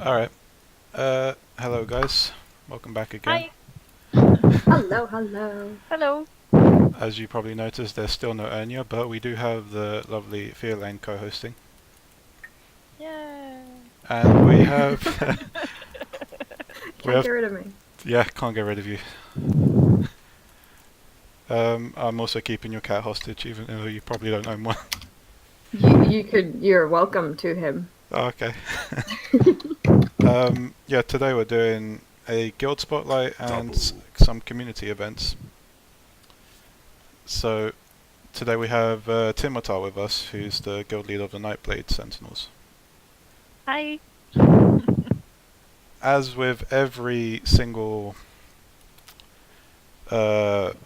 Alright. Hello guys. Welcome back again. Hi. Hello, hello. Hello. As you probably noticed, there's still no Ernia, but we do have the lovely Fearlane co-hosting. Yay. And we have... Can't get rid of me. Yeah, can't get rid of you. I'm also keeping your cat hostage, even though you probably don't own one. You're welcome to him. Oh, okay. Yeah, today we're doing a guild spotlight and some community events. So, today we have Tinwetar with us, who's the guild leader of the Nightblade Sentinels. Hi. As with every single AD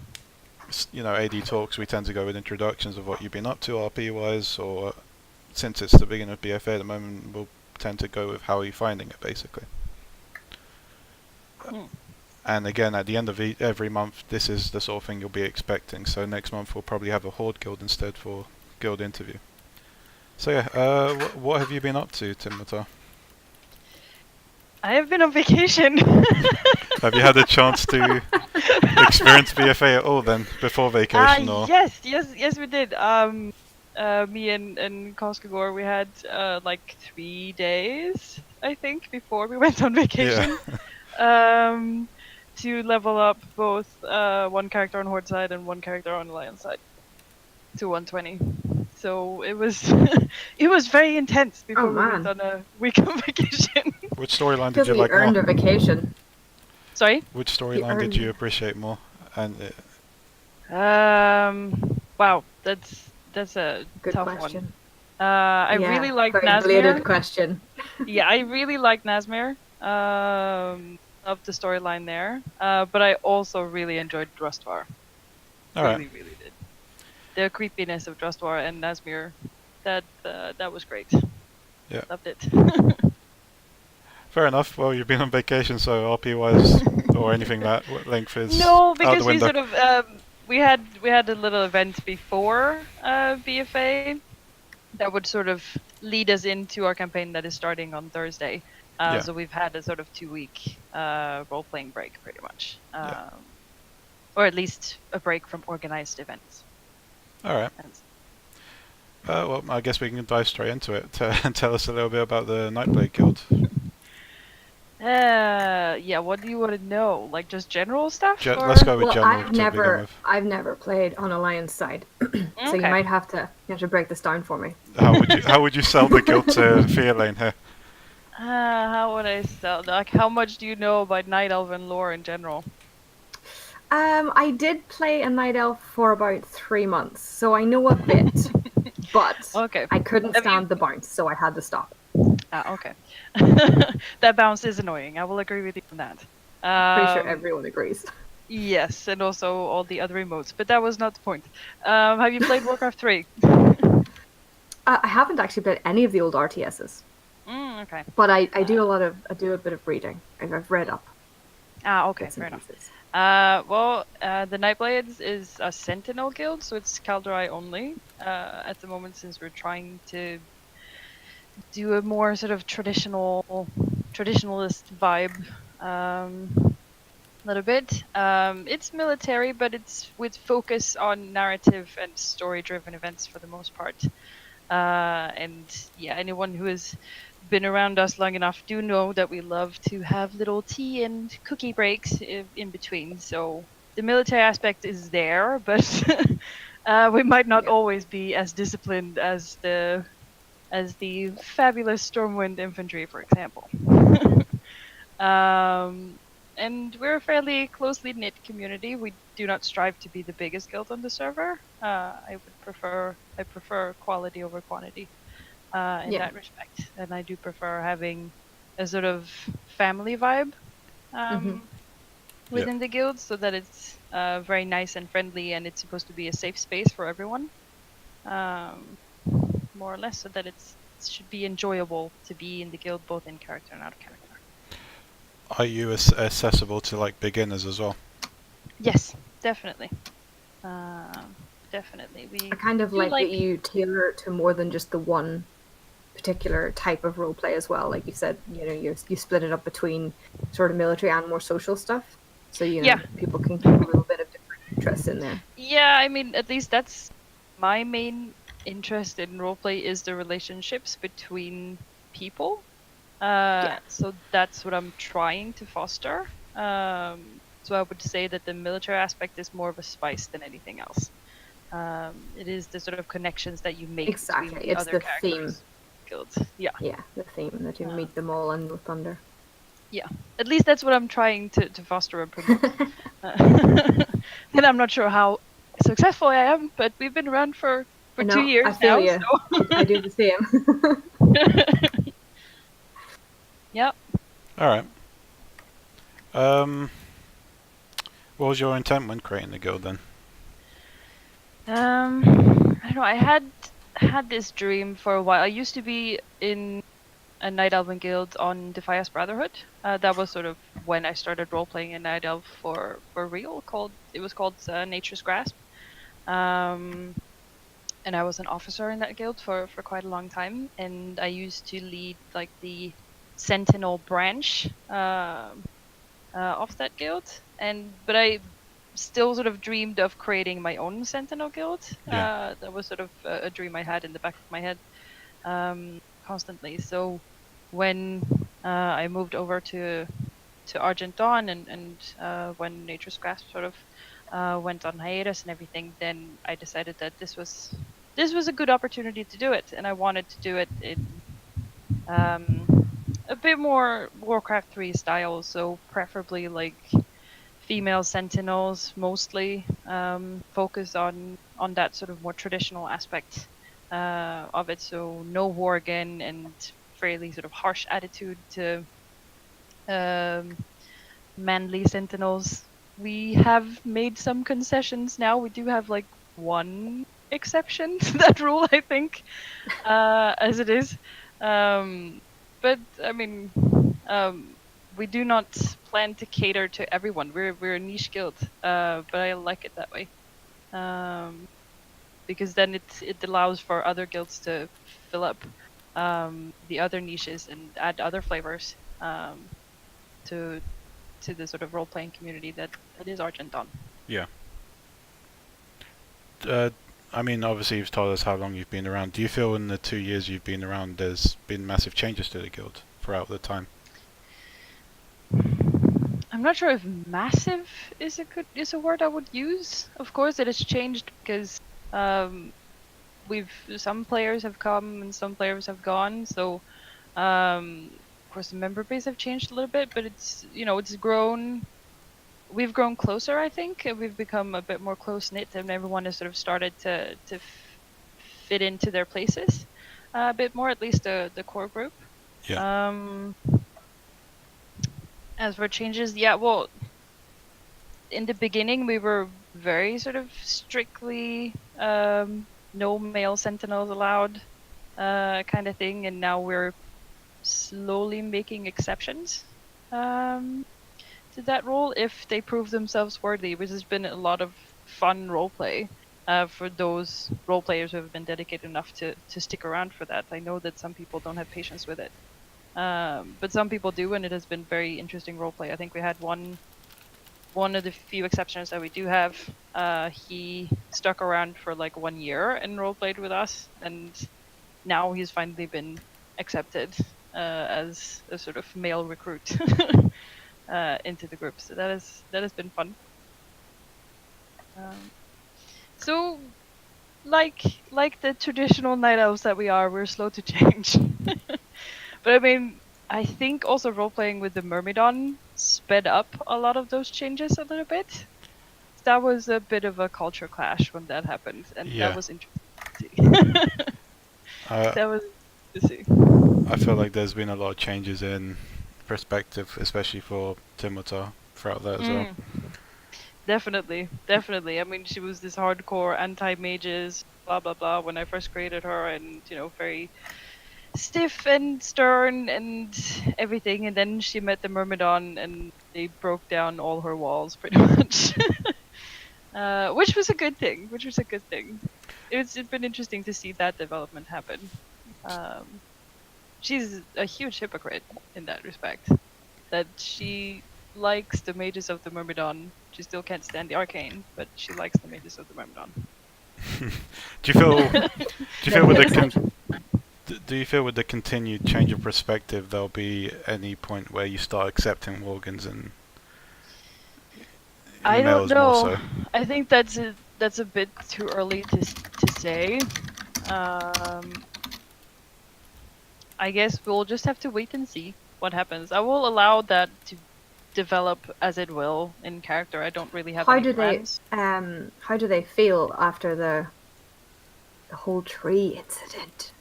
talks, we tend to go with introductions of what you've been up to RP wise, or since it's the beginning of BFA at the moment, we'll tend to go with how are you finding it, basically. And again, at the end of every month, this is the sort of thing you'll be expecting. So next month we'll probably have a Horde guild instead for guild interview. So yeah, what have you been up to, Tinwetar? I have been on vacation. Have you had a chance to experience BFA at all then, before vacation? Or? Yes, we did. Me and Koskagor, we had like 3 days, I think, before we went on vacation. Yeah. To level up both one character on Horde side and one character on Alliance side to 120. So it was it was very intense before we went on a week of vacation. Which storyline did you like earned more? A vacation. Sorry? Which storyline did you appreciate more? And wow, that's a good tough question. one. I really like Nazmir. Related question. Yeah, I really like Nazmir. Of the storyline there. But I also really enjoyed Drustvar. Really did. The creepiness of Drustvar and Nazmir, that was great. Yeah. Loved it. Fair enough. Well, you've been on vacation, so RP-wise or anything that length is no, because out the window. we sort of we had a little event before BFA that would sort of lead us into our campaign that is starting on Thursday. So we've had a sort of 2-week role-playing break, pretty much, or at least a break from organized events. All right. Well, I guess we can dive straight into it and tell us a little bit about the Nightblade Guild. Yeah. What do you want to know? Like just general stuff? Let's go with general. I've never played on Alliance side, so you might have to break this down for me. How would you sell the guild to Fearlane here? How would I sell? Like, how much do you know about Night Elven lore in general? I did play a Night Elf for about 3 months, so I know a bit, but I couldn't stand the bounce, so I had to stop. Okay. That bounce is annoying. I will agree with you on that. Pretty sure everyone agrees. Yes, and also all the other emotes, but that was not the point. Have you played Warcraft 3? I haven't actually played any of the old RTSs. Okay. But I do a bit of reading. I've read up. Okay, fair enough. The Nightblades is a Sentinel guild, so it's Kaldrai only at the moment, since we're trying to do a more sort of traditionalist vibe. A little bit. It's military, but it's with focus on narrative and story-driven events for the most part. And yeah, anyone who has been around us long enough do know that we love to have little tea and cookie breaks in between. So the military aspect is there, but we might not always be as disciplined as the fabulous Stormwind infantry, for example. And we're a fairly closely knit community. We do not strive to be the biggest guild on the server. I prefer quality over quantity in that respect, and I do prefer having a sort of family vibe within the guild, so that it's very nice and friendly, and it's supposed to be a safe space for everyone, more or less, so that it should be enjoyable to be in the guild, both in character and out of character. Are you accessible to like beginners as well? Yes, definitely. Definitely. I kind of like that you tailor it to more than just the one particular type of role play as well. Like you said, you split it up between sort of military and more social stuff. So people can keep a little bit of different interests in there. Yeah, I mean, at least that's my main interest in roleplay is the relationships between people. So that's what I'm trying to foster. So I would say that the military aspect is more of a spice than anything else. It is the sort of connections that you make exactly. between the It's other the characters. theme. Guilds. Yeah. Yeah, the theme that you meet them all in Thunder. Yeah, at least that's what I'm trying to foster and promote. And I'm not sure how successful I am, but we've been around for 2 years I feel now. you. So. I do the same. Yep. All right. What was your intent when creating the guild then? I don't know. I had this dream for a while. I used to be in a Night Elven guild on Defias Brotherhood. That was sort of when I started role playing in Night Elf for real. It was called Nature's Grasp. And I was an officer in that guild for quite a long time. And I used to lead like the Sentinel branch of that guild. But I still sort of dreamed of creating my own Sentinel guild. Yeah. That was sort of a dream I had in the back of my head constantly. So when I moved over to Argent Dawn and when Nature's Grasp sort of went on hiatus and everything, then I decided that this was a good opportunity to do it, and I wanted to do it in a bit more Warcraft 3 style, so preferably like female sentinels mostly, focus on that sort of more traditional aspect of it, so no worgen and fairly sort of harsh attitude to manly sentinels. We have made some concessions now. We do have like one exception to that rule, I think, as it is. But I mean, we do not plan to cater to everyone. We're a niche guild, but I like it that way, because then it allows for other guilds to fill up the other niches and add other flavors to the sort of role-playing community that is Argent Dawn. Yeah. I mean, obviously you've told us how long you've been around. Do you feel in the 2 years you've been around there's been massive changes to the guild throughout the time? I'm not sure if massive is a word I would use. Of course, it has changed because some players have come and some players have gone. So, of course, the member base have changed a little bit, but it's grown. We've grown closer, I think. We've become a bit more close knit, and everyone has sort of started to fit into their places a bit more, at least the core group. Yeah. As for changes, yeah, well, in the beginning we were very sort of strictly no male sentinels allowed kind of thing, and now we're slowly making exceptions to that rule if they prove themselves worthy, which has been a lot of fun roleplay for those role players who have been dedicated enough to stick around for that. I know that some people don't have patience with it, but some people do, and it has been very interesting roleplay. I think we had one of the few exceptions that we do have. He stuck around for like 1 year and roleplayed with us, and now he's finally been accepted as a sort of male recruit into the group. So that has been fun. So, like the traditional night elves that we are, we're slow to change. But I mean, I think also role-playing with the Myrmidon sped up a lot of those changes a little bit. That was a bit of a culture clash when that happened, and that was interesting to see. That was to see. I feel like there's been a lot of changes in perspective, especially for Tinwetar throughout that as well. Definitely. I mean, she was this hardcore anti-mages, blah blah blah, when I first created her, and very stiff and stern and everything, and then she met the Myrmidon and they broke down all her walls pretty much. Which was a good thing. It's been interesting to see that development happen. she's a huge hypocrite in that respect. That she likes the mages of the Myrmidon. She still can't stand the arcane, but she likes the mages of the Myrmidon. Do you feel with the do you feel with the continued change of perspective there'll be any point where you start accepting Worgans and I don't males more know. so? I think that's a bit too early to say. I guess we'll just have to wait and see what happens. I will allow that to develop as it will in character. I don't really have any plans. How do they feel after the whole tree incident?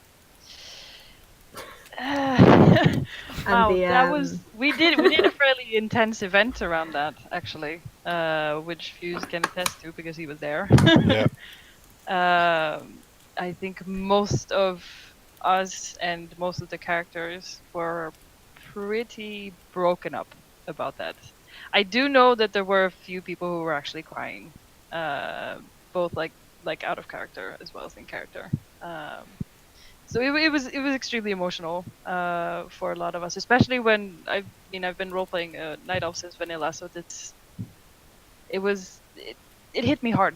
Wow, that was we did a fairly intense event around that actually, which Fuse can attest to because he was there. Yeah. I think most of us and most of the characters were pretty broken up about that. I do know that there were a few people who were actually crying, both like out of character as well as in character. So it was extremely emotional for a lot of us, especially when I've been role playing Night Elf since vanilla, so it hit me hard.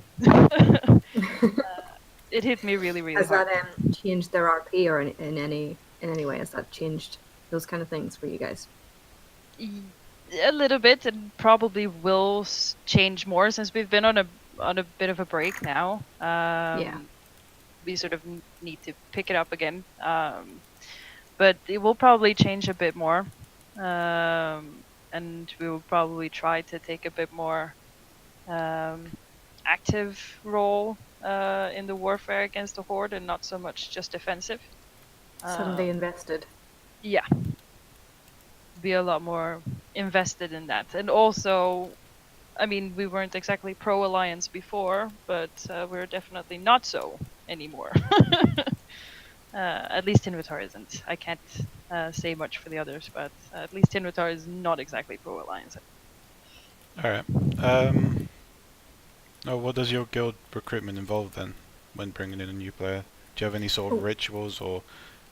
It hit me really hard. Has that changed their RP or in any way? Has that changed those kind of things for you guys? A little bit, and probably will change more since we've been on a bit of a break now. Yeah. We sort of need to pick it up again, but it will probably change a bit more, and we will probably try to take a bit more active role in the warfare against the Horde and not so much just defensive. Suddenly invested. Yeah. Be a lot more invested in that. And also, I mean, we weren't exactly pro-alliance before, but we're definitely not so anymore. At least Tinwetar isn't. I can't say much for the others, but at least Tinwetar is not exactly pro-alliance. Alright. What does your guild recruitment involve then, when bringing in a new player? Do you have any sort of rituals, or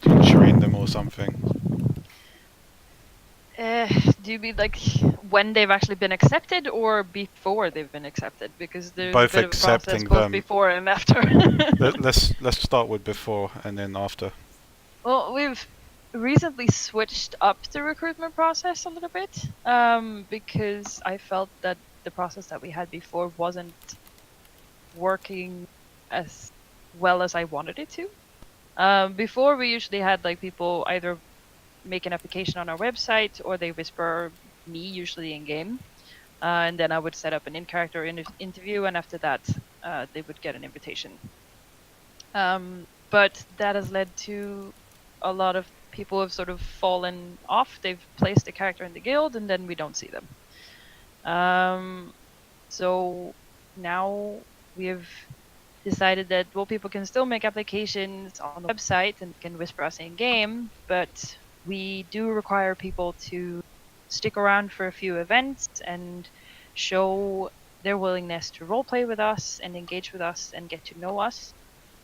do you train them or something? Do you mean like when they've actually been accepted or before they've been accepted? Because there's both a bit of a process both before and after. Let's start with before and then after. Well, we've recently switched up the recruitment process a little bit because I felt that the process that we had before wasn't working as well as I wanted it to. Before we usually had like people either make an application on our website or they whisper me usually in game, and then I would set up an in-character interview, and after that they would get an invitation. But that has led to a lot of people have sort of fallen off. They've placed a character in the guild and then we don't see them. So now we have decided that people can still make applications on the website and can whisper us in game, but we do require people to stick around for a few events and show their willingness to roleplay with us and engage with us and get to know us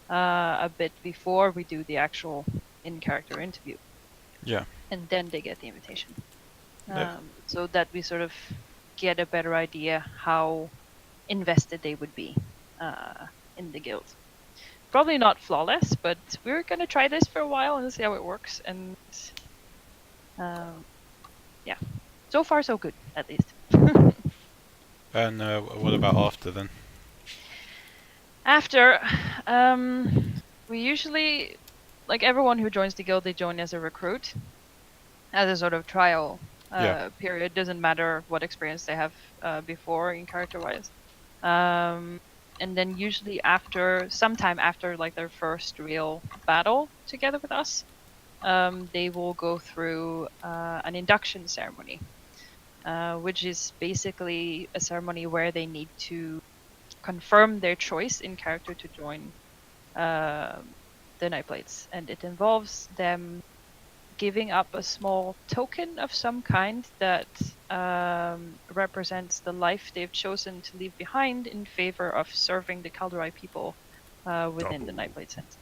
a bit before we do the actual in-character interview. Yeah. And then they get the invitation. Yeah. So that we sort of get a better idea how invested they would be in the guild. Probably not flawless, but we're going to try this for a while and see how it works. And yeah, so far so good, at least. And what about after then? After, we usually, like everyone who joins the guild, they join as a recruit, as a sort of trial period. Doesn't matter what experience they have before in character-wise. And then usually sometime after like their first real battle together with us, they will go through an induction ceremony, which is basically a ceremony where they need to confirm their choice in character to join the Nightblades, and it involves them giving up a small token of some kind that represents the life they've chosen to leave behind in favor of serving the Kaldorei people within the Nightblade sense.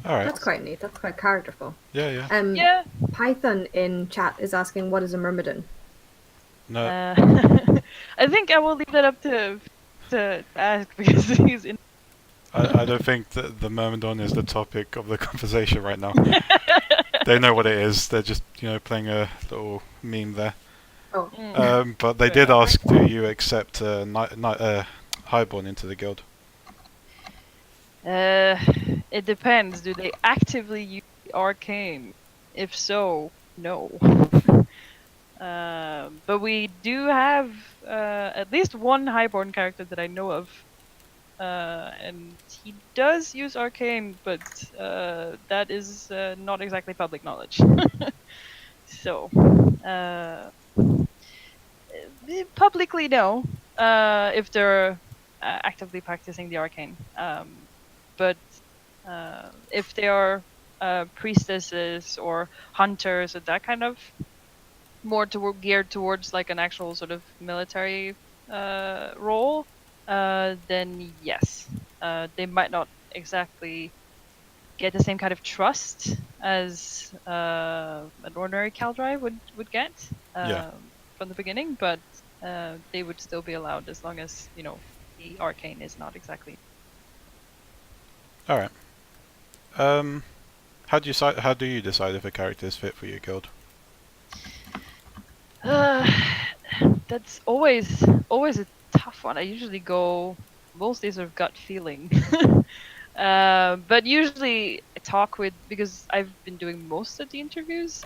All right. That's quite neat. That's quite characterful. Yeah. Yeah. Python in chat is asking, what is a myrmidon? No. I think I will leave that up to ask because he's in. I don't think that the Myrmidon is the topic of the conversation right now. They know what it is. They're just, playing a little meme there. Oh. But they did ask, do you accept Highborn into the guild? It depends. Do they actively use arcane? If so, no. But we do have at least one Highborn character that I know of. And he does use arcane, but that is not exactly public knowledge. So, publicly no, if they're actively practicing the arcane. But if they are priestesses or hunters or that kind of more geared towards like an actual sort of military role, then yes, they might not exactly get the same kind of trust as an ordinary Caldri would get from the beginning, but they would still be allowed as long as the arcane is not exactly. All right. How do you decide if a character is fit for your guild? That's always a tough one. I usually go mostly sort of gut feeling. But usually I talk because I've been doing most of the interviews.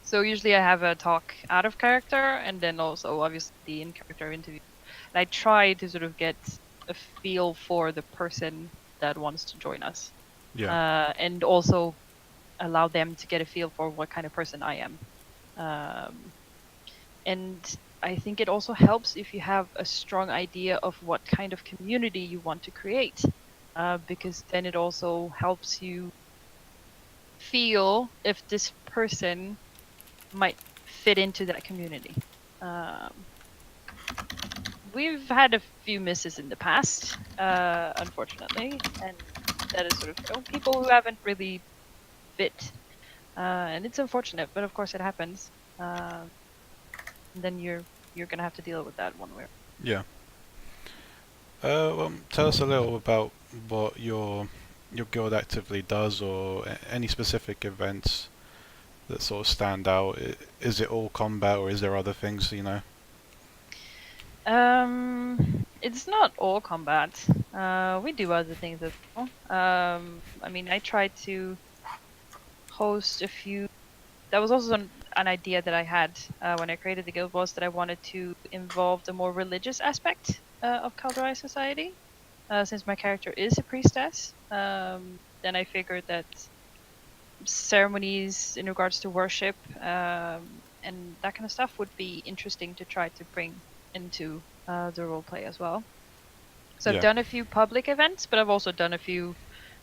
So usually I have a talk out of character and then also obviously the in-character interview. And I try to sort of get a feel for the person that wants to join us. Yeah. And also allow them to get a feel for what kind of person I am. And I think it also helps if you have a strong idea of what kind of community you want to create, because then it also helps you feel if this person might fit into that community. We've had a few misses in the past, unfortunately, and that is sort of people who haven't really fit. And it's unfortunate, but of course it happens. And then you're gonna have to deal with that one way. Yeah. Well, tell us a little about what your guild actively does, or any specific events that sort of stand out. Is it all combat, or is there other things? It's not all combat. We do other things as well. I mean, I tried to host a few. That was also an idea that I had when I created the guild, was that I wanted to involve the more religious aspect of Caldari society. Since my character is a priestess, then I figured that ceremonies in regards to worship and that kind of stuff would be interesting to try to bring into the roleplay as well. So I've done a few public events, but I've also done a few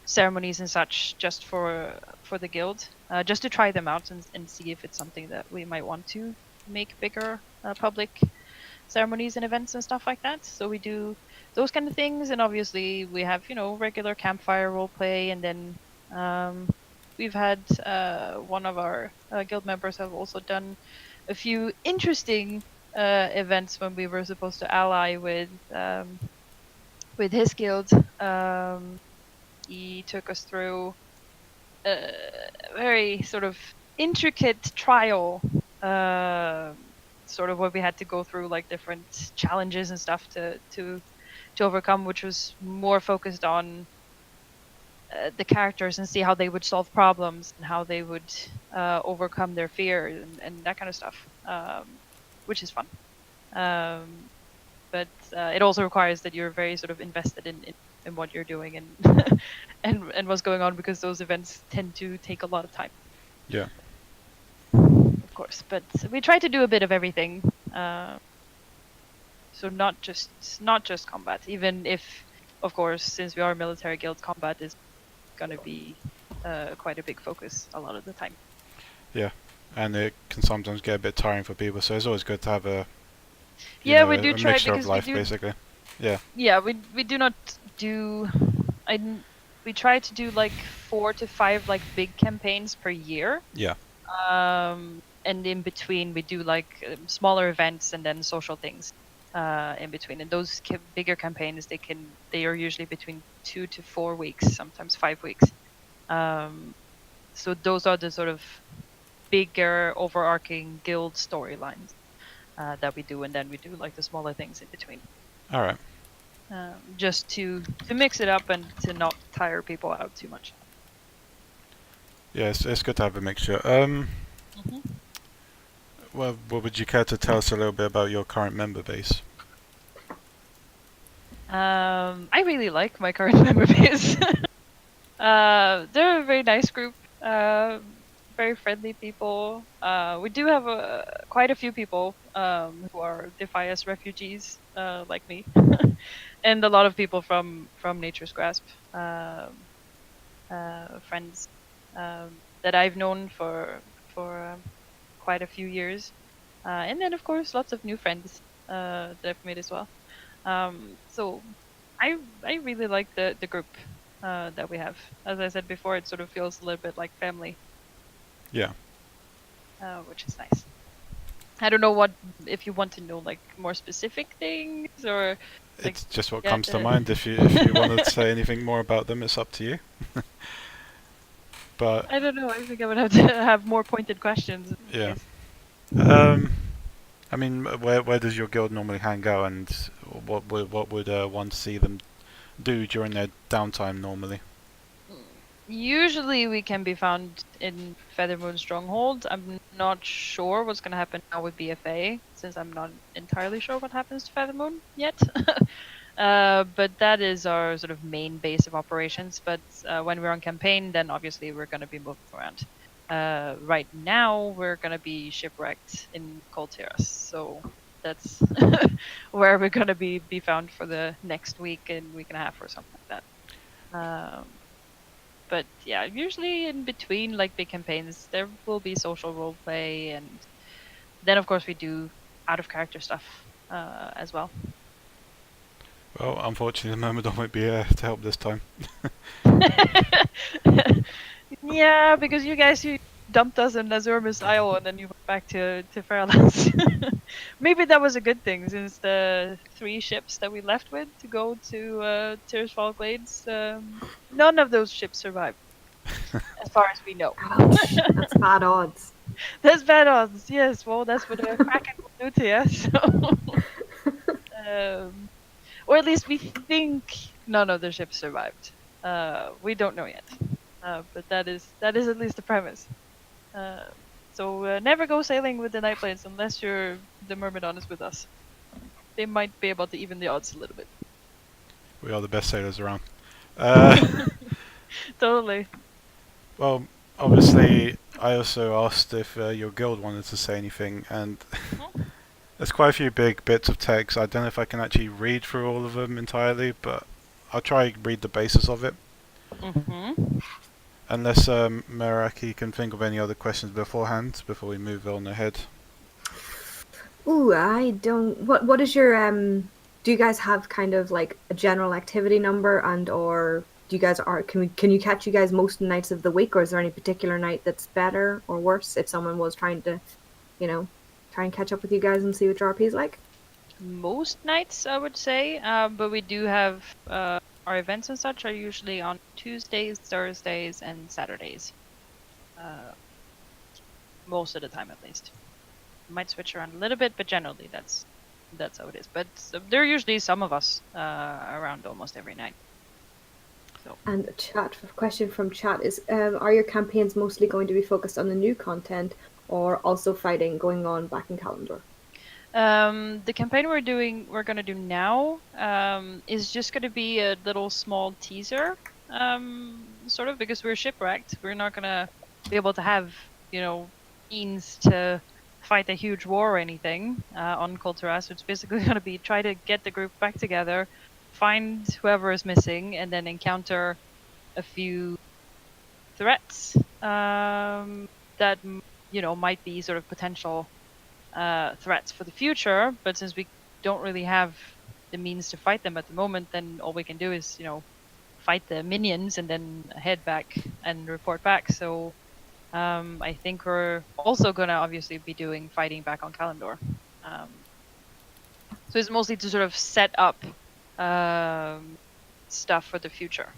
ceremonies and such just for the guild, just to try them out and see if it's something that we might want to make bigger public ceremonies and events and stuff like that. So we do those kind of things, and obviously we have regular campfire roleplay, and then we've had one of our guild members have also done a few interesting events when we were supposed to ally with his guild. He took us through a very sort of intricate trial, sort of where we had to go through like different challenges and stuff to overcome, which was more focused on the characters and see how they would solve problems and how they would overcome their fear and that kind of stuff, which is fun. But it also requires that you're very sort of invested in what you're doing and and what's going on, because those events tend to take a lot of time. Yeah. Of course, but we try to do a bit of everything. So not just combat, even if, of course, since we are a military guild, combat is going to be quite a big focus a lot of the time. Yeah, and it can sometimes get a bit tiring for people, so it's always good to have a we do a try, mixture because of life, we do, basically. Yeah. Yeah, we do not do. we try to do like 4 to 5 like big campaigns per year. Yeah. And in between we do like smaller events and then social things in between. And those bigger campaigns, they are usually between 2 to 4 weeks, sometimes 5 weeks. So those are the sort of bigger overarching guild storylines that we do, and then we do like the smaller things in between. All right. Just to mix it up and to not tire people out too much. Yeah, it's good to have a mixture. Well, would you care to tell us a little bit about your current member base? I really like my current member base. They're a very nice group. Very friendly people. We do have quite a few people who are Defias refugees, like me, and a lot of people from Nature's Grasp, friends that I've known for quite a few years, and then of course lots of new friends that I've made as well. So I really like the group that we have. As I said before, it sort of feels a little bit like family. Yeah. Which is nice. I don't know if you want to know like more specific things or. Like, it's just what comes to mind. If you want to say anything more about them, it's up to you. But I don't know. I think I would have to have more pointed questions. Yeah. I mean, where does your guild normally hang out, and what would one see them do during their downtime normally? Usually we can be found in Feathermoon Stronghold. I'm not sure what's going to happen now with BFA, since I'm not entirely sure what happens to Feathermoon yet. But that is our sort of main base of operations. But when we're on campaign, then obviously we're going to be moving around. Right now we're going to be shipwrecked in Cold Terrace, so that's where we're going to be found for the next week and week and a half or something like that. But yeah, usually in between like big campaigns, there will be social roleplay, and then of course we do out of character stuff as well. Well, unfortunately, the Myrmidon won't be here to help this time. Yeah, because you dumped us in Azurmus Isle and then you went back to Fairlands. Maybe that was a good thing, since the 3 ships that we left with to go to Tirsfall Glades, none of those ships survived, as far as we know. Ouch, that's bad odds. That's bad odds, yes. Well, that's what a Kraken will do to you, so... or at least we think none of the ships survived. We don't know yet. But that is at least the premise. So never go sailing with the Nightblades unless the Myrmidon is with us. They might be able to even the odds a little bit. We are the best sailors around. Totally. Well, obviously, I also asked if your guild wanted to say anything, and there's quite a few big bits of text. I don't know if I can actually read through all of them entirely, but I'll try and read the basis of it. Unless Meraki can think of any other questions beforehand, before we move on ahead. Ooh, I don't... What is your... Do you guys have kind of like a general activity number, and or do you guys can you catch you guys most nights of the week, or is there any particular night that's better or worse if someone was trying to, try and catch up with you guys and see what your RP is like? Most nights, I would say, but we do have... our events and such are usually on Tuesdays, Thursdays, and Saturdays. Most of the time, at least. Might switch around a little bit, but generally that's how it is. But there are usually some of us around almost every night. So. And a question from chat is: are your campaigns mostly going to be focused on the new content, or also fighting going on back in Calendar? The campaign we're gonna do now is just gonna be a little small teaser, sort of, because we're shipwrecked. We're not gonna be able to have, means to fight a huge war or anything on Kulturas. It's basically gonna be try to get the group back together, find whoever is missing, and then encounter a few threats that might be sort of potential threats for the future, but since we don't really have the means to fight them at the moment, then all we can do is, fight the minions and then head back and report back. So I think we're also gonna obviously be doing fighting back on Kalimdor. So it's mostly to sort of set up stuff for the future.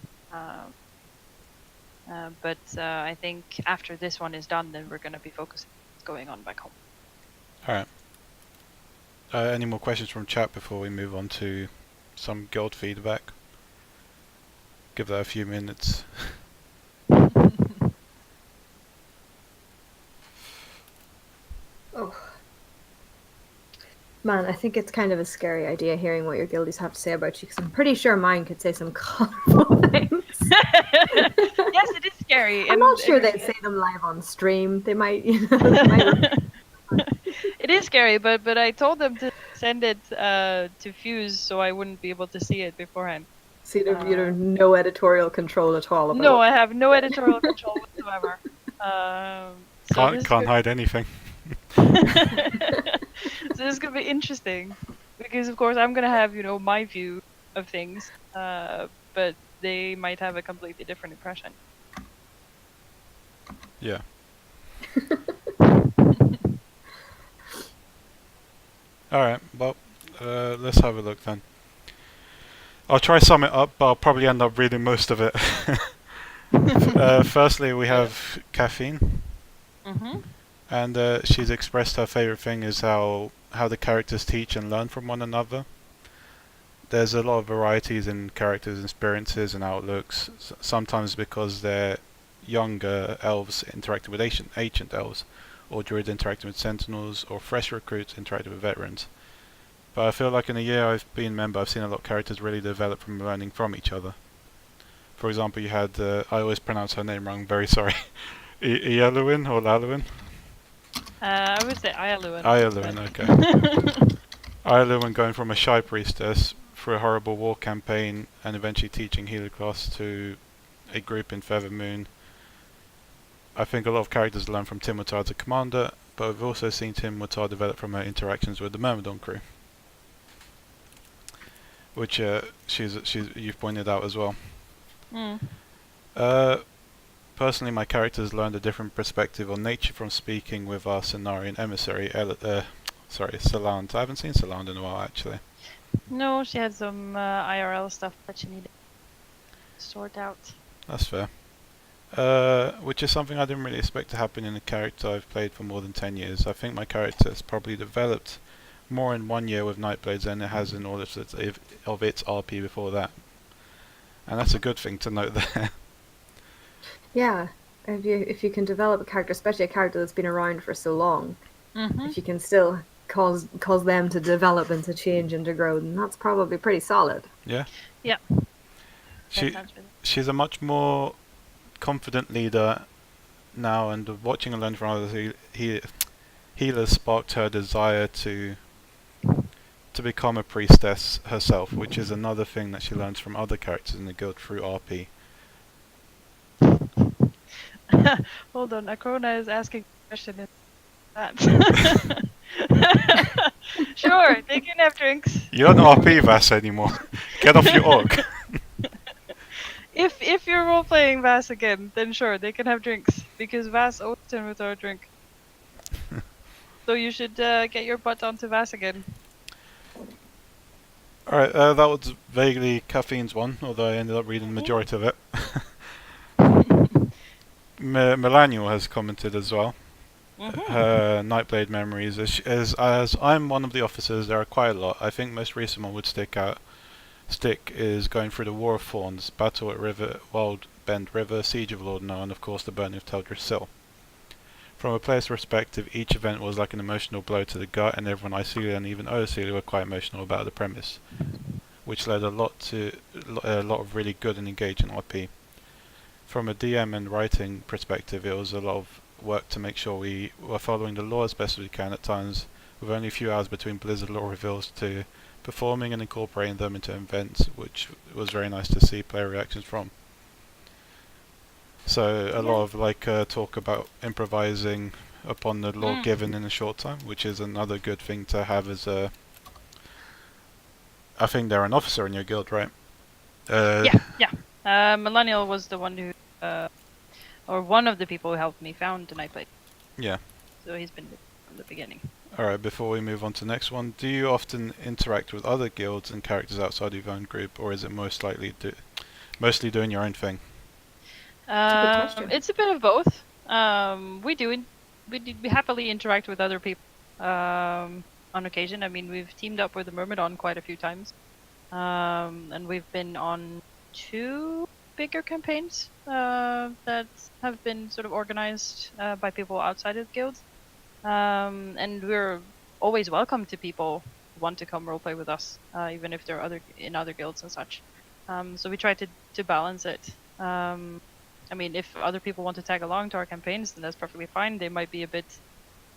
But I think after this one is done, then we're gonna be focusing on what's going on back home. Alright. Any more questions from chat before we move on to some guild feedback? Give that a few minutes. Oh. Man, I think it's kind of a scary idea hearing what your guildies have to say about you, because I'm pretty sure mine could say some colorful things. Yes, it is scary. I'm not sure they'd say them live on stream. They might, they might. It is scary, but I told them to send it to Fuse so I wouldn't be able to see it beforehand. So you have no editorial control at all about No, it. I have no editorial control whatsoever. Can't hide anything. So this is gonna be interesting, because of course I'm gonna have my view of things, but they might have a completely different impression. Yeah. Alright, well, let's have a look then. I'll try to sum it up, but I'll probably end up reading most of it. Firstly, we have Caffeine. Mm-hmm. And she's expressed her favourite thing is how the characters teach and learn from one another. There's a lot of varieties in characters' experiences and outlooks, sometimes because they're younger elves interacting with ancient elves, or druids interacting with sentinels, or fresh recruits interacting with veterans. But I feel like in the year I've been a member, I've seen a lot of characters really develop from learning from each other. For example, you had, I always pronounce her name wrong, very sorry, Ialwin or Lalwin? I would say Ialwin. Ialwin, okay. Ialwin going from a shy priestess through a horrible war campaign and eventually teaching healer class to a group in Feathermoon. I think a lot of characters learn from Tinwetar as a commander, but we've also seen Tinwetar develop from her interactions with the Myrmidon crew, which you've pointed out as well. Personally, my characters learned a different perspective on nature from speaking with our Cenarian emissary, Solange. I haven't seen Solange in a while, actually. No, she had some IRL stuff that she needed to sort out. That's fair. Which is something I didn't really expect to happen in a character I've played for more than 10 years. I think my character has probably developed more in 1 year with Nightblades than it has in all of its RP before that. And that's a good thing to note there. Yeah, if you can develop a character, especially a character that's been around for so long, if you can still cause them to develop and to change and to grow, then that's probably pretty solid. Yeah. Yeah. She's a much more confident leader now, and watching and learning from others, healers sparked her desire to become a priestess herself, which is another thing that she learns from other characters in the guild through RP. Hold on, Akrona is asking a question in that. Sure, they can have drinks. You don't RP Vass anymore. Get off your orc. If you're role playing Vass again, then sure, they can have drinks, because Vass owes Tinwetar a drink. So you should get your butt onto Vass again. Alright, that was vaguely Caffeine's one, although I ended up reading the majority of it. Melaniel has commented as well. Her Nightblade memories. As I'm one of the officers, there are quite a lot. I think most recent one would stick is going through the War of Thorns, Battle at Wild Bend River, Siege of Lordno, and of course the burning of Teldrith Sill. From a player's perspective, each event was like an emotional blow to the gut, and everyone, Icelia and even Ocelia, were quite emotional about the premise, which led a lot of really good and engaging RP. From a DM and writing perspective, it was a lot of work to make sure we were following the lore as best as we can at times, with only a few hours between Blizzard lore reveals to performing and incorporating them into events, which was very nice to see player reactions from. So a lot of talk about improvising upon the lore given in a short time, which is another good thing to have as a... I think they're an officer in your guild, right? Yeah. Millennial was the one who, or one of the people who helped me found the Nightblade. Yeah. So he's been with from the beginning. Alright, before we move on to the next one, do you often interact with other guilds and characters outside of your own group, or is it mostly doing your own thing? question. It's a bit of both. We happily interact with other people on occasion. I mean, we've teamed up with the Myrmidon quite a few times, and we've been on 2 bigger campaigns that have been sort of organized by people outside of guilds, and we're always welcome to people who want to come roleplay with us, even if they're in other guilds and such. So we try to balance it. I mean, if other people want to tag along to our campaigns, then that's perfectly fine. They might be a bit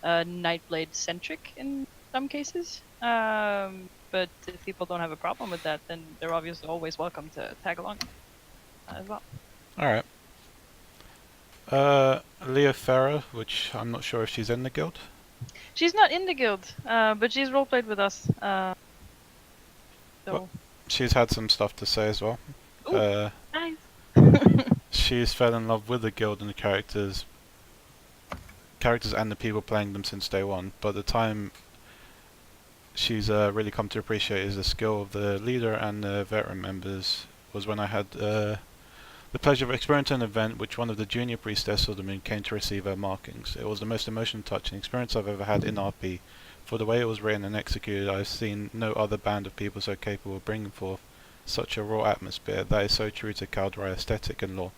Nightblade-centric in some cases. But if people don't have a problem with that, then they're obviously always welcome to tag along as well. Alright. Leah Farah, which I'm not sure if she's in the guild. She's not in the guild, but she's roleplayed with us. So. Well, she's had some stuff to say as well. Ooh, nice. She's fell in love with the guild and the characters and the people playing them since day one, but the time she's really come to appreciate is the skill of the leader and the veteran members was when I had the pleasure of experiencing an event which one of the junior priestesses of the moon came to receive her markings. It was the most emotional touching experience I've ever had in RP. For the way it was written and executed, I've seen no other band of people so capable of bringing forth such a raw atmosphere that is so true to Caldrai aesthetic and lore.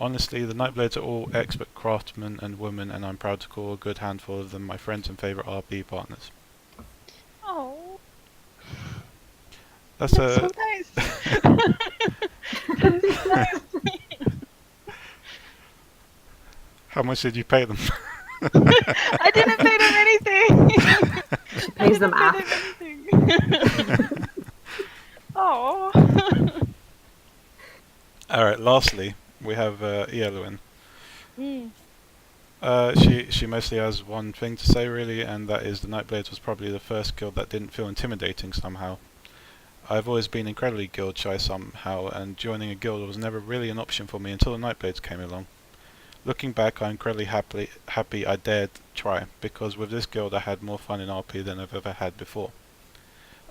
Honestly, the Nightblades are all expert craftsmen and women, and I'm proud to call a good handful of them my friends and favourite RP partners. Oh, That's so nice. That's so nice. How much did you pay them? I didn't pay them anything. She pays them I off. didn't pay them anything. Oh. Alright, lastly, we have Eowyn. She mostly has one thing to say really, and that is the Nightblades was probably the first guild that didn't feel intimidating somehow. I've always been incredibly guild shy somehow, and joining a guild was never really an option for me until the Nightblades came along. Looking back, I'm incredibly happy I dared try, because with this guild I had more fun in RP than I've ever had before.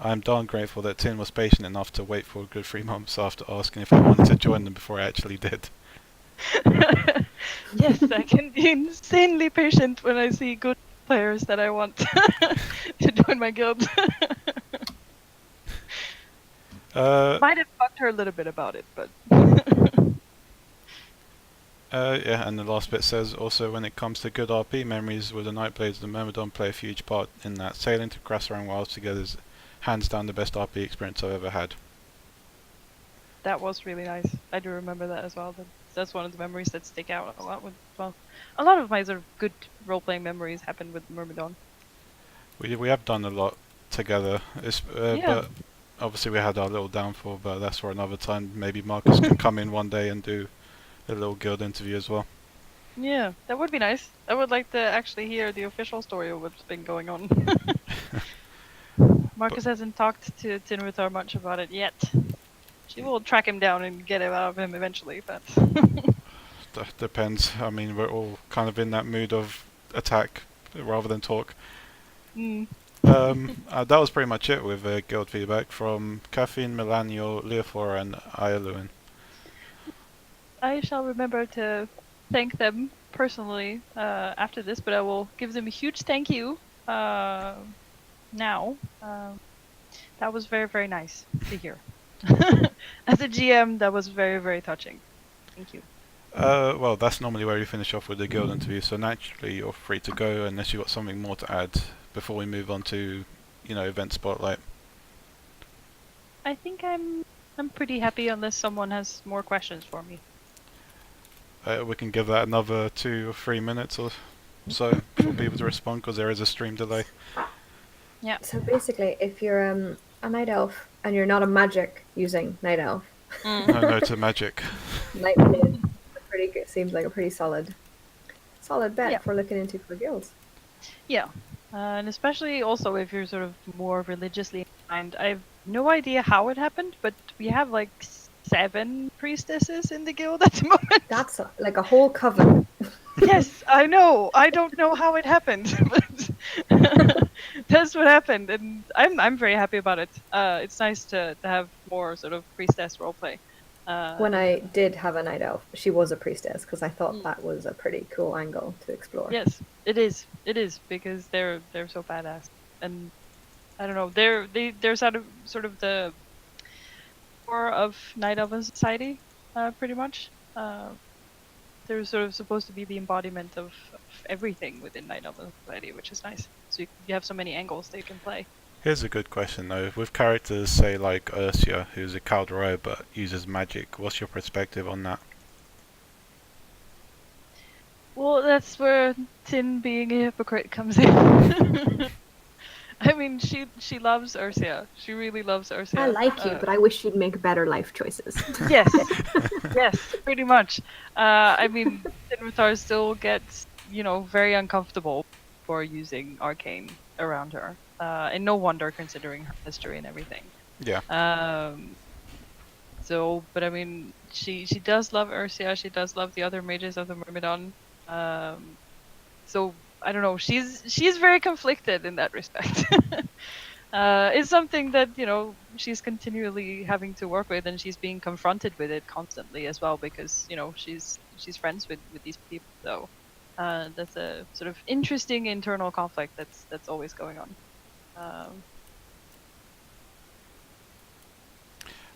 I am darn grateful that Tin was patient enough to wait for a good 3 months after asking if I wanted to join them before I actually did. Yes, I can be insanely patient when I see good players that I want to join my guild. Might have fucked her a little bit about it, but. Yeah, and the last bit says, also when it comes to good RP memories with the Nightblades, the Myrmidon play a huge part in that. Sailing to Krasarang Wilds together is hands down the best RP experience I've ever had. That was really nice. I do remember that as well. That's one of the memories that stick out a lot. A lot of my sort of good role-playing memories happen with Myrmidon. We have done a lot together, but obviously we had our little downfall, but that's for another time. Maybe Marcus can come in one day and do a little guild interview as well. Yeah, that would be nice. I would like to actually hear the official story of what's been going on. Marcus hasn't talked to Tinwetar much about it yet. She will track him down and get it out of him eventually, but... Depends. I mean, we're all kind of in that mood of attack rather than talk. That was pretty much it with guild feedback from Caffeine, Melanio, Leophora and Eowyn. I shall remember to thank them personally after this, but I will give them a huge thank you now. That was very, very nice to hear. As a GM, that was very, very touching. Thank you. Well, that's normally where we finish off with the guild interview, so naturally you're free to go unless you've got something more to add before we move on to, event spotlight. I think I'm pretty happy unless someone has more questions for me. We can give that another 2 or 3 minutes or so for people to respond, because there is a stream delay. Yeah. So basically, if you're a night elf and you're not a magic using night elf, No to magic. Nightblade seems like a pretty solid bet Yeah. for looking into for guilds. Yeah. And especially also if you're sort of more religiously inclined. I have no idea how it happened, but we have like 7 priestesses in the guild at the moment. That's like a whole coven. Yes, I know. I don't know how it happened, but that's what happened, and I'm very happy about it. It's nice to have more sort of priestess roleplay. When I did have a night elf, she was a priestess because I thought Mm. that was a pretty cool angle to explore. Yes, it is. It is because they're so badass, and I don't know. They're sort of the core of Night Elven society, pretty much. They're sort of supposed to be the embodiment of everything within Night Elven society, which is nice. So you have so many angles they can play. Here's a good question though. With characters, say like Ursia, who's a Caldero but uses magic, what's your perspective on that? Well, that's where Tin being a hypocrite comes in. I mean, she loves Ursia. She really loves Ursia. I like you, but I wish you'd make better life choices. Yes, yes, pretty much. I mean, Tinwetar still gets, very uncomfortable for using arcane around her, and no wonder considering her history and everything. Yeah. So, but I mean, she does love Ursia. She does love the other mages of the Myrmidon. So I don't know. She's very conflicted in that respect. It's something that she's continually having to work with, and she's being confronted with it constantly as well because she's friends with these people. So that's a sort of interesting internal conflict that's always going on.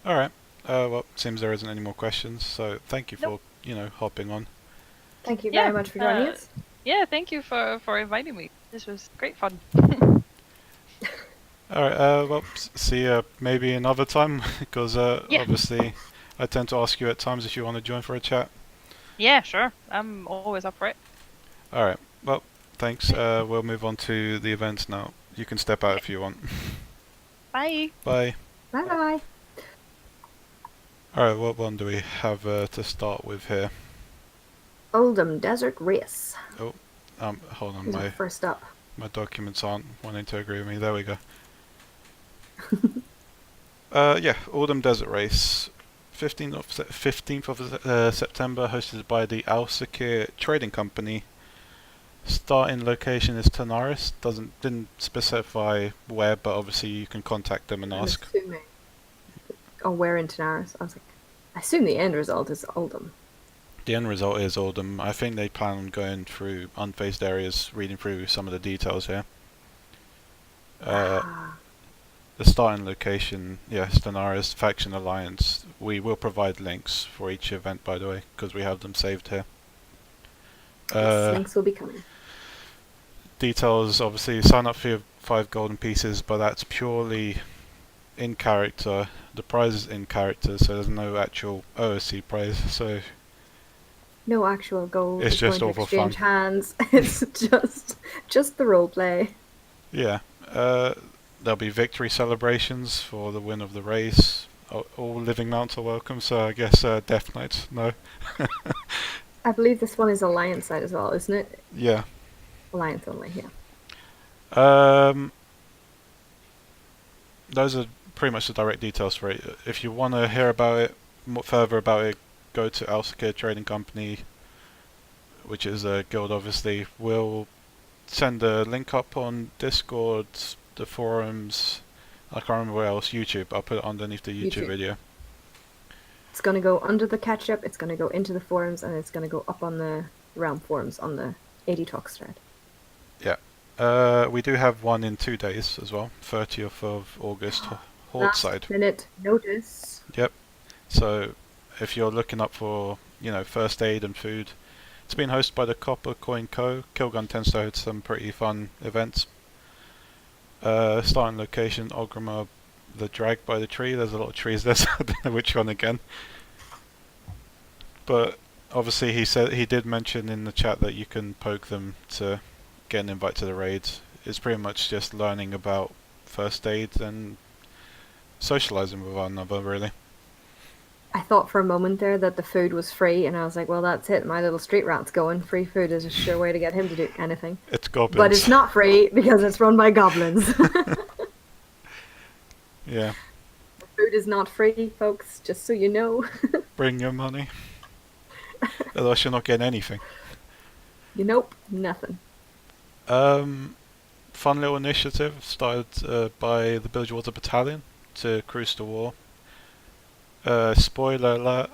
All right. Well, seems there isn't any more questions. So thank you for Nope. Hopping on. Thank you very much for joining us. Yeah, thank you for inviting me. This was great fun. All right. Well, see you maybe another time because Yeah. obviously I tend to ask you at times if you want to join for a chat. Yeah, sure. I'm always up for it. All right. Well, thanks. We'll move on to the events now. You can step out if you want. Bye. Bye. Bye bye. All right. What one do we have to start with here? Oldham Desert Race Hold on. is our first up. My documents aren't wanting to agree with me. There we go. Yeah, Autumn Desert Race, 15th of September, hosted by the Al-Sakir Trading Company. Starting location is Tanaris. Didn't specify where, but obviously you can contact them and ask. Assuming. Oh, where in Tanaris? I was like, I assume the end result is Oldham. The end result is Oldham. I think they plan on going through unfazed areas, reading through some of the details here. The starting location, yes, Tanaris Faction Alliance. We will provide links for each event, by the way, because we have them saved here. Yes, links will be coming. Details, obviously, sign up for your 5 golden pieces, but that's purely in character. The prize is in character, so there's no actual OSC prize, so... No actual gold. It's just all for fun. Exchange hands. It's just the role play. Yeah. There'll be victory celebrations for the win of the race. All living mounts are welcome, so I guess Death Knights, no. I believe this one is Alliance side as well, isn't it? Yeah. Alliance only, yeah. Those are pretty much the direct details for it. If you want to hear about it, further about it, go to Al-Sakir Trading Company, which is a guild obviously. We'll send a link up on Discord, the forums, I can't remember where else, YouTube. I'll put it underneath the YouTube video. It's going to go under the catch-up, it's going to go into the forums, and it's going to go up on the Realm forums on the 80 Talks thread. Yeah. We do have one in 2 days as well, 30th of August, Hordside. Last minute notice. Yep. So if you're looking up for, first aid and food, it's been hosted by the Copper Coin Co. Kilgun tends to host some pretty fun events. Starting location, Ogrimmar, the Drag by the Tree. There's a lot of trees there, so I don't know which one again. But obviously he did mention in the chat that you can poke them to get an invite to the raids. It's pretty much just learning about first aid and socializing with one another, really. I thought for a moment there that the food was free, and I was like, well, that's it. My little street rat's going. Free food is a sure way to get him to do anything. It's goblins. But it's not free because it's run by goblins. Yeah. The Food is not free, folks, just so you know. Bring your money. Otherwise you're not getting anything. Nope, nothing. Fun little initiative started by the Bilgewater Battalion to cruise the war. Spoiler alert.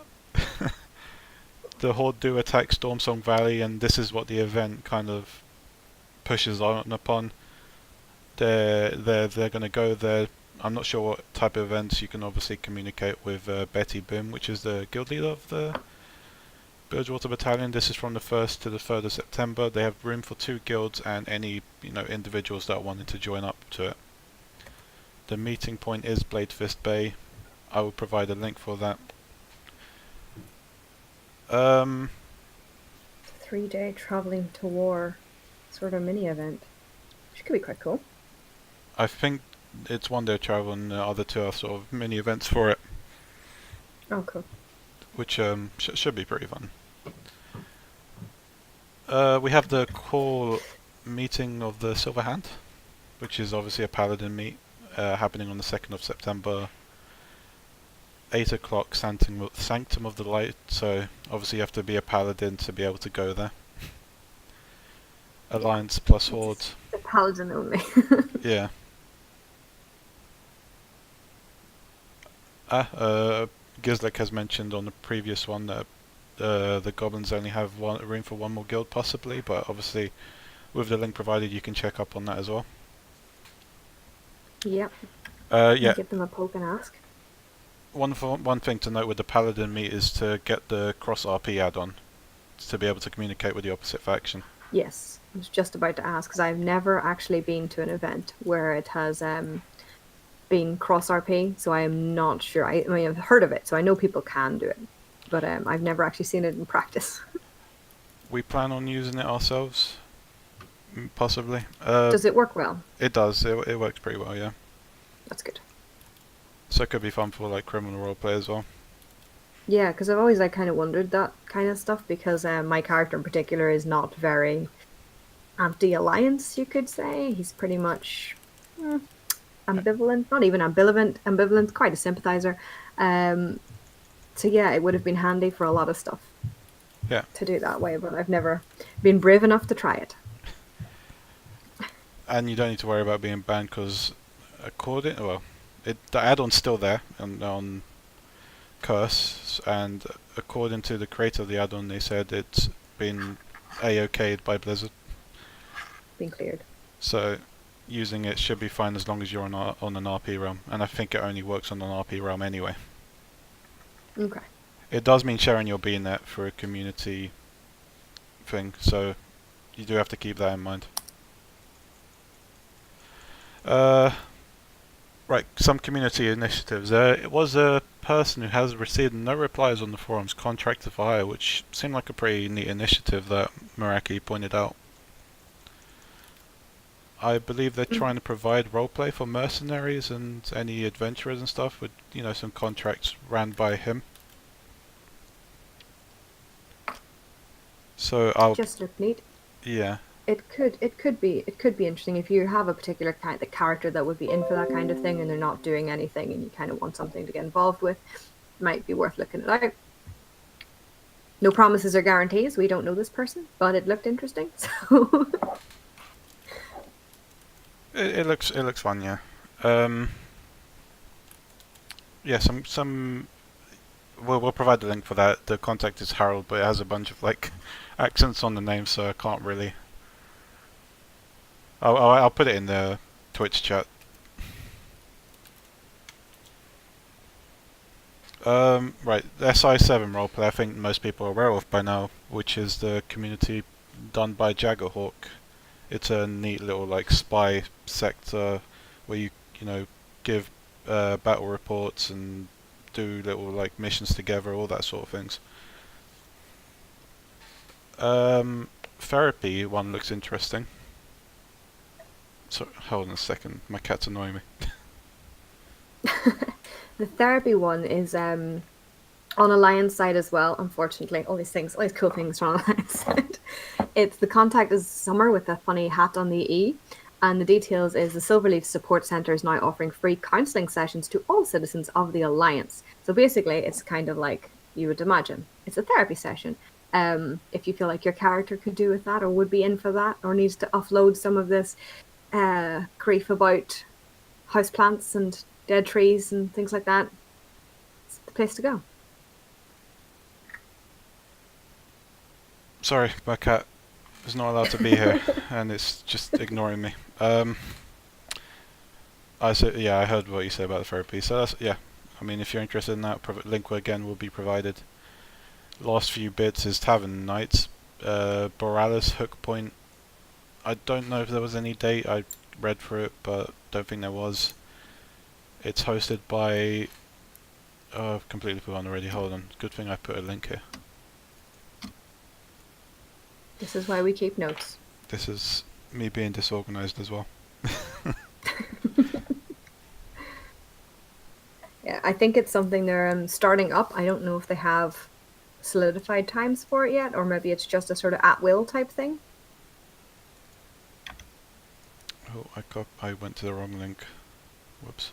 The Horde do attack Stormsong Valley, and this is what the event kind of pushes on upon. They're going to go there. I'm not sure what type of events. You can obviously communicate with Betty Boom, which is the guild leader of the Bilgewater Battalion. This is from the 1st to the 3rd of September. They have room for 2 guilds and any individuals that wanted to join up to it. The meeting point is Bladefist Bay. I will provide a link for that. 3-day traveling to war sort of mini event, which could be quite cool. I think it's 1 day travel and the other 2 are sort of mini events for it. Oh, cool. Which should be pretty fun. We have the core meeting of the Silver Hand, which is obviously a paladin meet, happening on the 2nd of September. 8 o'clock, Sanctum of the Light, so obviously you have to be a paladin to be able to go there. Alliance plus Horde. The paladin only. Yeah. Gizlek has mentioned on the previous one that the goblins only have room for 1 more guild possibly, but obviously with the link provided you can check up on that as well. Yep. Yeah. Give them a poke and ask. One thing to note with the paladin meet is to get the cross RP add-on to be able to communicate with the opposite faction. Yes, I was just about to ask because I've never actually been to an event where it has been cross RP, so I am not sure. I mean, I've heard of it, so I know people can do it, but I've never actually seen it in practice. We plan on using it ourselves, possibly. Does it work well? It does. It works pretty well, yeah. That's good. So it could be fun for like criminal roleplay as well. Yeah, because I've always kind of wondered that kind of stuff because my character in particular is not very anti-alliance, you could say. He's pretty much ambivalent, not even ambivalent, quite a sympathizer. So yeah, it would have been handy for a lot of stuff. Yeah. To do it that way, but I've never been brave enough to try it. And you don't need to worry about being banned because the add-on's still there on Curse, and according to the creator of the add-on, they said it's been A-okayed by Blizzard. Been cleared. So using it should be fine as long as you're on an RP realm, and I think it only works on an RP realm anyway. Okay. It does mean sharing your BNet for a community thing, so you do have to keep that in mind. Right, some community initiatives. It was a person who has received no replies on the forums, contracted for hire, which seemed like a pretty neat initiative that Meraki pointed out. I believe they're trying to provide roleplay for mercenaries and any adventurers and stuff with, some contracts ran by him. So I'll just look neat. Yeah. It could be interesting if you have a particular kind of character that would be in for that kind of thing and they're not doing anything and you kind of want something to get involved with. Might be worth looking it out. No promises or guarantees. We don't know this person, but it looked interesting. So it looks fun, yeah. Yeah, some we'll provide the link for that. The contact is Harold, but it has a bunch of accents on the name, so I can't really. I'll put it in the Twitch chat. Right, SI7 roleplay, I think most people are aware of by now, which is the community done by Jaggerhawk. It's a neat little spy sector where you give battle reports and do little missions together, all that sort of things. Therapy one looks interesting. So hold on a second, my cat's annoying me. the therapy one is on Alliance side as well, unfortunately. All these cool things are on Alliance side. The contact is Summer with a funny hat on the E, And the details is the Silverleaf Support Centre is now offering free counselling sessions to all citizens of the Alliance. So basically, it's kind of like you would imagine. It's a therapy session. If you feel like your character could do with that or would be in for that or needs to offload some of this grief about houseplants and dead trees and things like that, it's the place to go. Sorry, my cat is not allowed to be here, and it's just ignoring me. I said, yeah, I heard what you said about the therapy. So that's, yeah. I mean, if you're interested in that, link again will be provided. Last few bits is Tavern Nights, Borealis, Hook Point. I don't know if there was any date. I read through it, but don't think there was. It's hosted by. Oh, I've completely forgotten already. Hold on. Good thing I put a link here. This is why we keep notes. This is me being disorganized as well. Yeah, I think it's something they're starting up. I don't know if they have solidified times for it yet, or maybe it's just a sort of at-will type thing. Oh, I went to the wrong link. Whoops.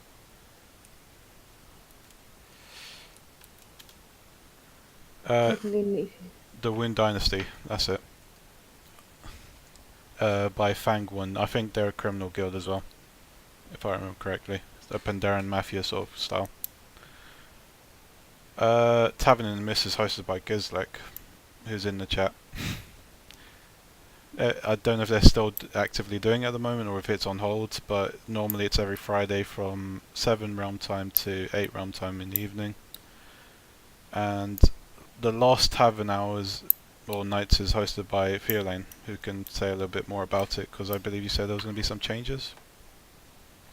The Wind Dynasty, that's it. By Fangwon. I think they're a criminal guild as well, if I remember correctly. It's a Pandaren Mafia sort of style. Tavern in the Mist is hosted by Gizlek, who's in the chat. I don't know if they're still actively doing it at the moment or if it's on hold, but normally it's every Friday from 7 realm time to 8 realm time in the evening. And the last Tavern Hours or Nights is hosted by Fearlane, who can say a little bit more about it, because I believe you said there was going to be some changes.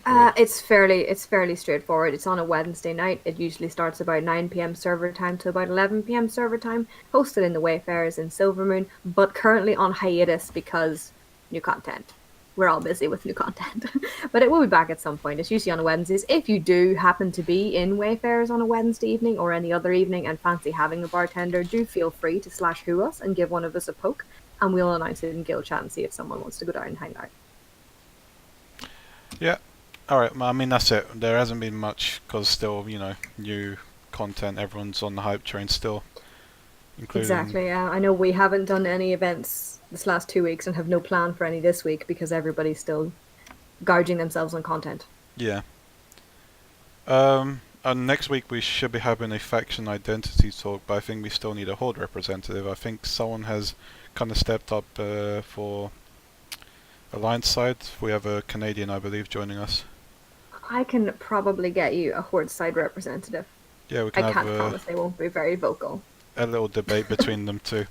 It's fairly straightforward. It's on a Wednesday night. It usually starts about 9 p.m. server time to about 11 p.m. server time, hosted in the Wayfarers in Silvermoon, but currently on hiatus because new content. We're all busy with new content. But it will be back at some point. It's usually on Wednesdays. If you do happen to be in Wayfarers on a Wednesday evening or any other evening and fancy having a bartender, do feel free to /who us and give one of us a poke, and we'll announce it in guild chat and see if someone wants to go down and hang out. Yeah. Alright, I mean that's it. There hasn't been much, because still, you know, new content, everyone's on the hype train still. Including Exactly, yeah. I know we haven't done any events this last 2 weeks and have no plan for any this week because everybody's still gouging themselves on content. Yeah. And next week we should be having a faction identity talk, but I think we still need a Horde representative. I think someone has kind of stepped up for Alliance side. We have a Canadian, I believe, joining us. I can probably get you a Horde side representative. Yeah, we can I have can't promise they won't be very vocal. a little debate between them two.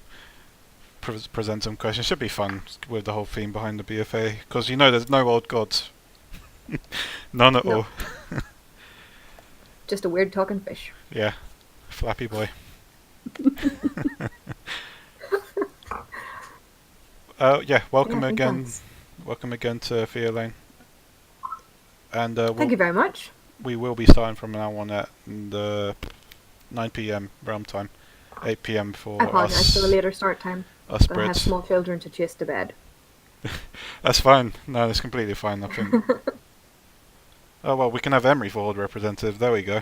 Present some questions. Should be fun with the whole theme behind the BFA, because you know there's no old gods. None at all. Just a weird talking fish. Yeah, flappy boy. Yeah, welcome again. Thanks. Welcome again to Fearlane. And Thank you very much. we will be starting from now on at the 9 p.m. realm time, 8 p.m. for I apologize us. for the later start time. Us But I have Brits. small children to chase to bed. That's fine. No, that's completely fine. I think. Oh well, we can have Emery for Horde representative. There we go.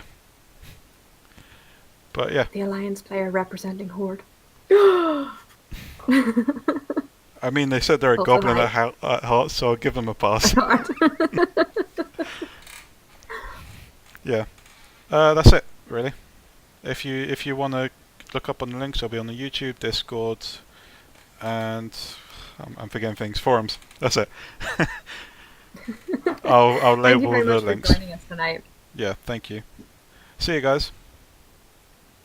But yeah, The Alliance player representing Horde. I mean they said they're a Also goblin right. at heart, so I'll give them a pass. Yeah, that's it really. If you want to look up on the links, they'll be on the YouTube, Discord, and I'm forgetting things. Forums. That's it. I'll Thank you label very the much links. for joining us tonight. Yeah, thank you. See you guys.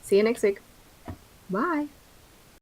See you next week. Bye.